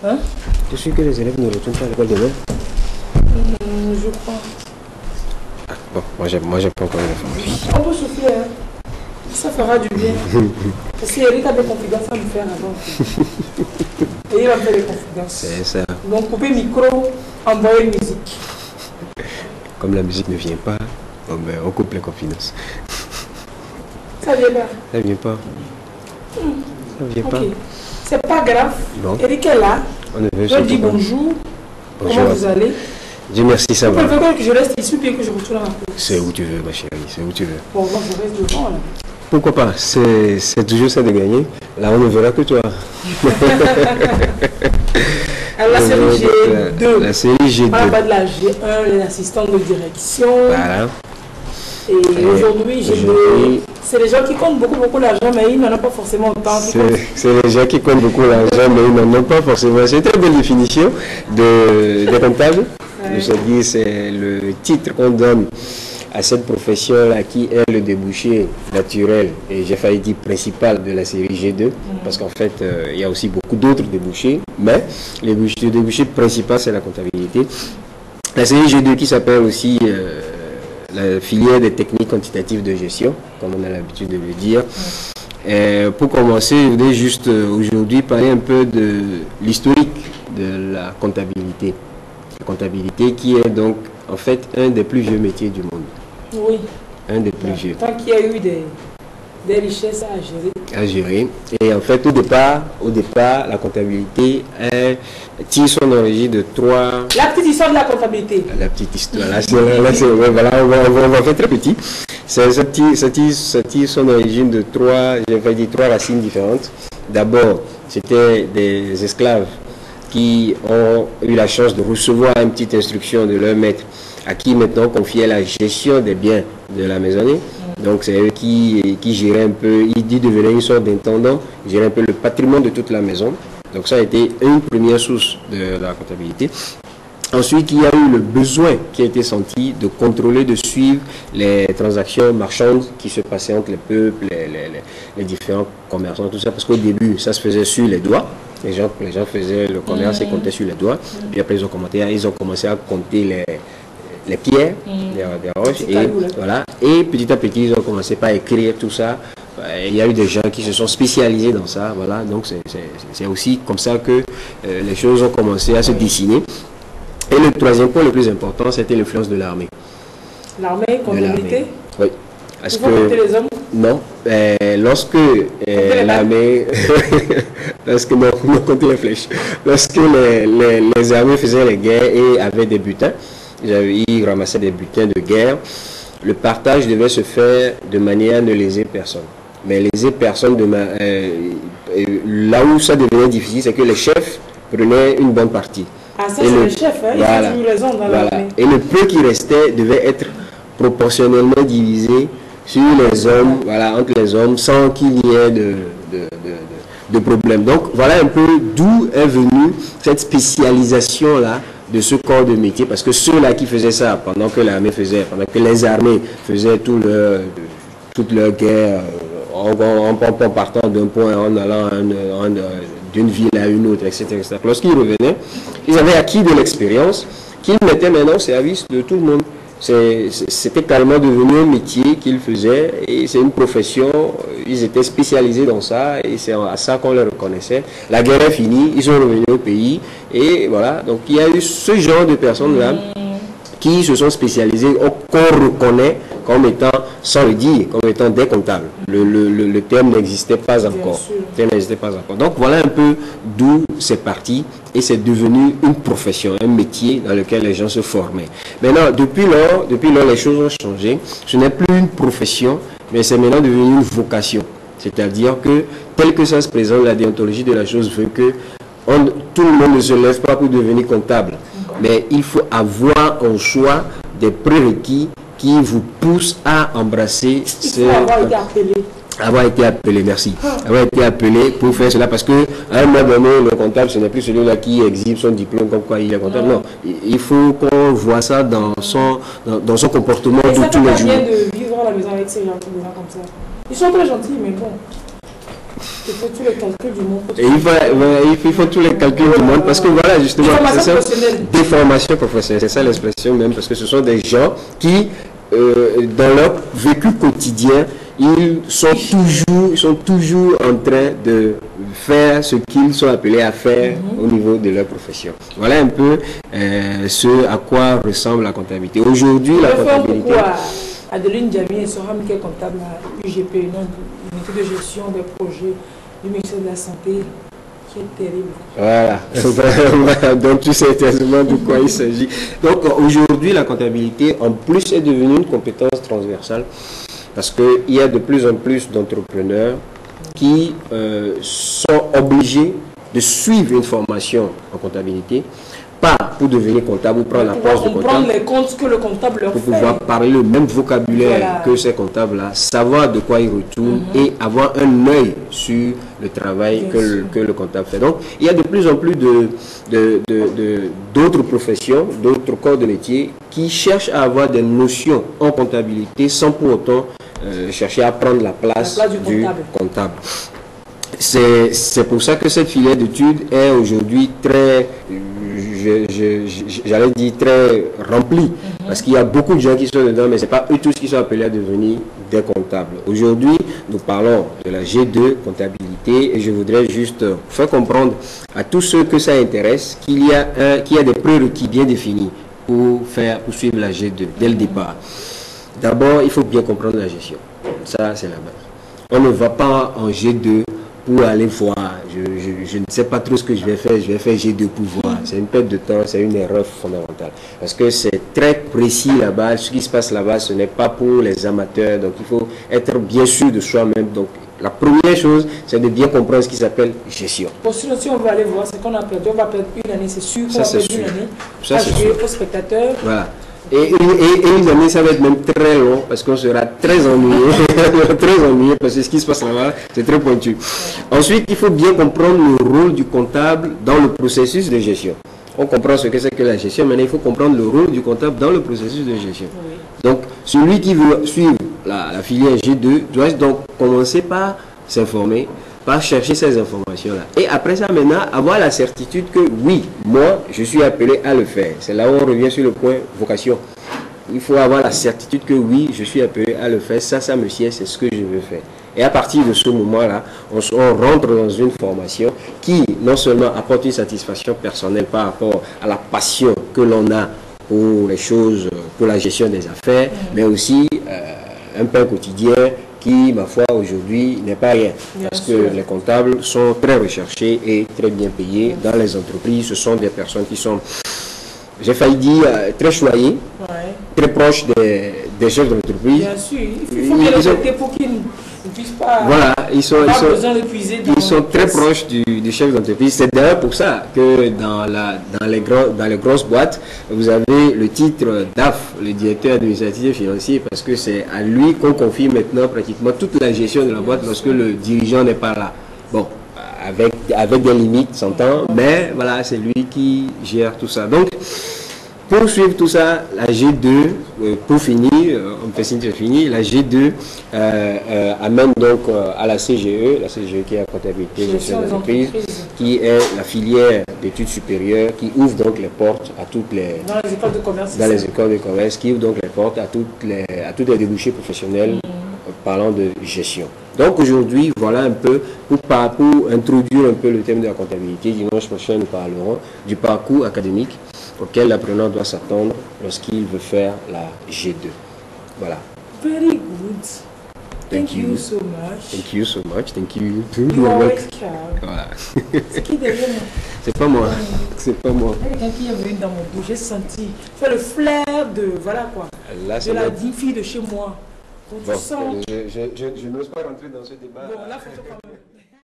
Hein? Je suis que les élèves ne retournent pas à l'école demain. Je crois. Ah, bon, moi j'ai pas encore l'information. On peut souffler, hein. Ça fera du bien. Parce qu'Eric a des confidences à me faire avant. Et il va me faire des confidences. C'est ça. Donc couper le micro, envoyer musique. Comme la musique ne vient pas, bon, ben, on coupe les confidences. Ça vient pas. Ça vient pas. Ça vient pas. Ok. C'est pas grave. Bon. Eric est là. On ne veut Je dis bonjour. Bonjour. Comment vous allez? Dieu merci, ça Vous va. préférez que je reste ici puis que je retourne à la cour? C'est où tu veux, ma chérie, c'est où tu veux. Bon, moi je reste devant là. Pourquoi pas? C'est toujours ça de gagner. Là, on ne verra que toi. Alors, la série G2. La série G2. On parle de la G1, l'assistante de direction. Voilà. Et aujourd'hui, c'est les gens qui comptent beaucoup d'argent, mais ils n'en ont pas forcément autant. C'est les gens qui comptent beaucoup l'argent, mais ils n'en ont pas forcément. C'est une très belle définition des comptables. Ouais. Je dis, c'est le titre qu'on donne à cette profession-là qui est le débouché naturel et j'ai failli dire principal de la série G2 parce qu'en fait il y a aussi beaucoup d'autres débouchés, mais le débouché principal c'est la comptabilité. La série G2 qui s'appelle aussi la filière des techniques quantitatives de gestion, comme on a l'habitude de le dire. Pour commencer, je voudrais juste aujourd'hui parler un peu de l'historique de la comptabilité. La comptabilité qui est donc en fait un des plus vieux métiers du monde. Oui. Un des plus vieux. Tant qu'il y a eu des richesses à gérer. À gérer. Et en fait, au départ, la comptabilité tire son origine de trois... La petite histoire de la comptabilité. La petite histoire. Là, voilà, on va faire très petit. Ça tire son origine de trois racines différentes. D'abord, c'était des esclaves qui ont eu la chance de recevoir une petite instruction de leur maître, à qui maintenant confiait la gestion des biens de la maisonnée. Donc c'est eux qui géraient un peu, ils devenaient une sorte d'intendant, géraient un peu le patrimoine de toute la maison. Donc ça a été une première source de la comptabilité. Ensuite, il y a eu le besoin qui a été senti de contrôler, de suivre les transactions marchandes qui se passaient entre les peuples, les différents commerçants, tout ça, parce qu'au début, ça se faisait sur les doigts. Les gens faisaient le commerce et comptaient sur les doigts. Puis après, ils ont commencé à compter les pierres, les roches, et voilà. Et petit à petit, ils ont commencé par écrire tout ça. Il y a eu des gens qui se sont spécialisés dans ça, voilà. Donc c'est aussi comme ça que les choses ont commencé à se dessiner. Et le troisième point le plus important, c'était l'influence de l'armée. L'armée, comptabilité? Oui. Est-ce que compter les hommes? Non. Lorsque l'armée... non, compter les flèches. Lorsque les armées faisaient les guerres et avaient des butins, ils ramassaient des butins de guerre, le partage devait se faire de manière à ne léser personne. Mais léser personne, là où ça devenait difficile, c'est que les chefs prenaient une bonne partie. Ah, ça, c'est le chef, hein? Voilà, ils ont raison dans l'armée. Et le peu qui restait devait être proportionnellement divisé sur les hommes, voilà, entre les hommes, sans qu'il y ait de problème. Donc, voilà un peu d'où est venue cette spécialisation-là de ce corps de métier, parce que ceux-là qui faisaient ça, pendant que les armées faisaient toute leur guerre, en partant d'un point, en allant d'une ville à une autre, etc. Lorsqu'ils revenaient, ils avaient acquis de l'expérience qu'ils mettaient maintenant au service de tout le monde. C'était carrément devenu un métier qu'ils faisaient et c'est une profession, ils étaient spécialisés dans ça et c'est à ça qu'on les reconnaissait. La guerre est finie, ils sont revenus au pays et voilà, donc il y a eu ce genre de personnes-là qui se sont spécialisés, qu'on reconnaît comme étant, sans le dire, comme étant des comptables. Le terme n'existait pas encore. Donc voilà un peu d'où c'est parti et c'est devenu une profession, un métier dans lequel les gens se formaient. Maintenant, depuis lors, les choses ont changé. Ce n'est plus une profession, mais c'est maintenant devenu une vocation. C'est-à-dire que, tel que ça se présente, la déontologie de la chose veut que tout le monde ne se lève pas pour devenir comptable. Mais il faut avoir en choix des prérequis qui vous poussent à embrasser avoir été appelé, merci. Avoir été appelé pour faire cela parce que à un moment donné, le comptable, ce n'est plus celui-là qui exhibe son diplôme comme quoi il est comptable. Non, il faut qu'on voit ça dans son comportement de tous les jours. Ça fait bien de vivre à la maison avec ces gens comme ça. Ils sont très gentils, mais bon. Il faut tous les calculs du monde. Et il faut tous les calculs du monde parce que voilà, justement, c'est ça, des formations professionnelles, c'est ça l'expression même, parce que ce sont des gens qui, dans leur vécu quotidien, ils sont toujours en train de faire ce qu'ils sont appelés à faire au niveau de leur profession. Voilà un peu ce à quoi ressemble la comptabilité. Aujourd'hui, la comptabilité... Adeline Diami et Soham qui est comptable à UGP, unité de gestion des projets du ministère de la Santé, qui est terrible. Voilà, donc tu sais exactement de quoi il s'agit. Donc aujourd'hui, la comptabilité, en plus, est devenue une compétence transversale parce qu'il y a de plus en plus d'entrepreneurs qui sont obligés de suivre une formation en comptabilité, pas pour devenir comptable ou prendre la poste de comptable, prendre les comptes que le comptable leur pour pouvoir parler le même vocabulaire que ces comptables-là, savoir de quoi ils retournent et avoir un œil sur le travail que le comptable fait. Donc, il y a de plus en plus d'autres professions, d'autres corps de métier qui cherchent à avoir des notions en comptabilité sans pour autant chercher à prendre la place du comptable. C'est pour ça que cette filière d'études est aujourd'hui très, j'allais dire très remplie, parce qu'il y a beaucoup de gens qui sont dedans, mais ce n'est pas eux tous qui sont appelés à devenir des comptables. Aujourd'hui, nous parlons de la G2 comptabilité et je voudrais juste faire comprendre à tous ceux que ça intéresse qu'il y a des prérequis bien définis pour suivre la G2 dès le départ. D'abord, il faut bien comprendre la gestion. Ça, c'est la base. On ne va pas en G2 pour aller voir, je ne sais pas trop ce que je vais faire G2 pour voir. C'est une perte de temps, c'est une erreur fondamentale. Parce que c'est très précis là-bas, ce qui se passe là-bas, ce n'est pas pour les amateurs, donc il faut être bien sûr de soi-même. Donc la première chose, c'est de bien comprendre ce qui s'appelle gestion. Bon, sinon, si on veut aller voir, c'est qu'on a perdu, on va perdre une année, c'est sûr qu'on va perdre une année. Ça, c'est sûr. Aux spectateurs. Voilà. Et une année, ça va être même très long parce qu'on sera très ennuyé, très ennuyé parce que ce qui se passe là-bas, c'est très pointu. Ensuite, il faut bien comprendre le rôle du comptable dans le processus de gestion. On comprend ce que c'est que la gestion, mais il faut comprendre le rôle du comptable dans le processus de gestion. Oui. Donc, celui qui veut suivre la filière G2 doit donc commencer par s'informer, par chercher ces informations-là. Et après ça, maintenant, avoir la certitude que oui, moi, je suis appelé à le faire. C'est là où on revient sur le point vocation. Il faut avoir la certitude que oui, je suis appelé à le faire. Ça me sied, c'est ce que je veux faire. Et à partir de ce moment-là, on rentre dans une formation qui, non seulement apporte une satisfaction personnelle par rapport à la passion que l'on a pour les choses, pour la gestion des affaires, mais aussi un pain quotidien qui, ma foi, aujourd'hui, n'est pas rien. Parce que les comptables sont très recherchés et très bien payés dans les entreprises. Ce sont des personnes qui sont, j'ai failli dire, très choyées, très proches des chefs d'entreprise. Bien sûr, il faut bien les traiter pour qu'ils ne puissent pas... Voilà, ils sont très proches du chef d'entreprise. C'est d'ailleurs pour ça que dans les grosses boîtes, vous avez le titre DAF, le directeur administratif et financier, parce que c'est à lui qu'on confie maintenant pratiquement toute la gestion de la boîte lorsque le dirigeant n'est pas là. Bon, avec des limites, s'entend, mais voilà, c'est lui qui gère tout ça. Donc, pour suivre tout ça, la G2, pour finir, on fait signe que c'est fini, la G2 amène donc à la CGE qui est la comptabilité gestion d'entreprise, qui est la filière d'études supérieures, qui ouvre donc les portes à toutes les... Dans les écoles de commerce. Dans les écoles de commerce, qui ouvre donc les portes à toutes les débouchés professionnels parlant de gestion. Donc aujourd'hui, voilà un peu, pour introduire un peu le thème de la comptabilité. Dimanche prochain, nous parlerons du parcours académique auquel l'apprenant doit s'attendre lorsqu'il veut faire la G2. Voilà. Very good. Thank you so much. Thank you so much. Thank you too. You always care. Voilà. C'est qui derrière moi? C'est pas moi. C'est pas moi. Il y a quelqu'un qui est venu dans mon dos. J'ai senti. Fait le flair de, voilà quoi, là, de la digne fille de chez moi. Bon, je n'ose pas rentrer dans ce débat. Bon, là, faut quand même...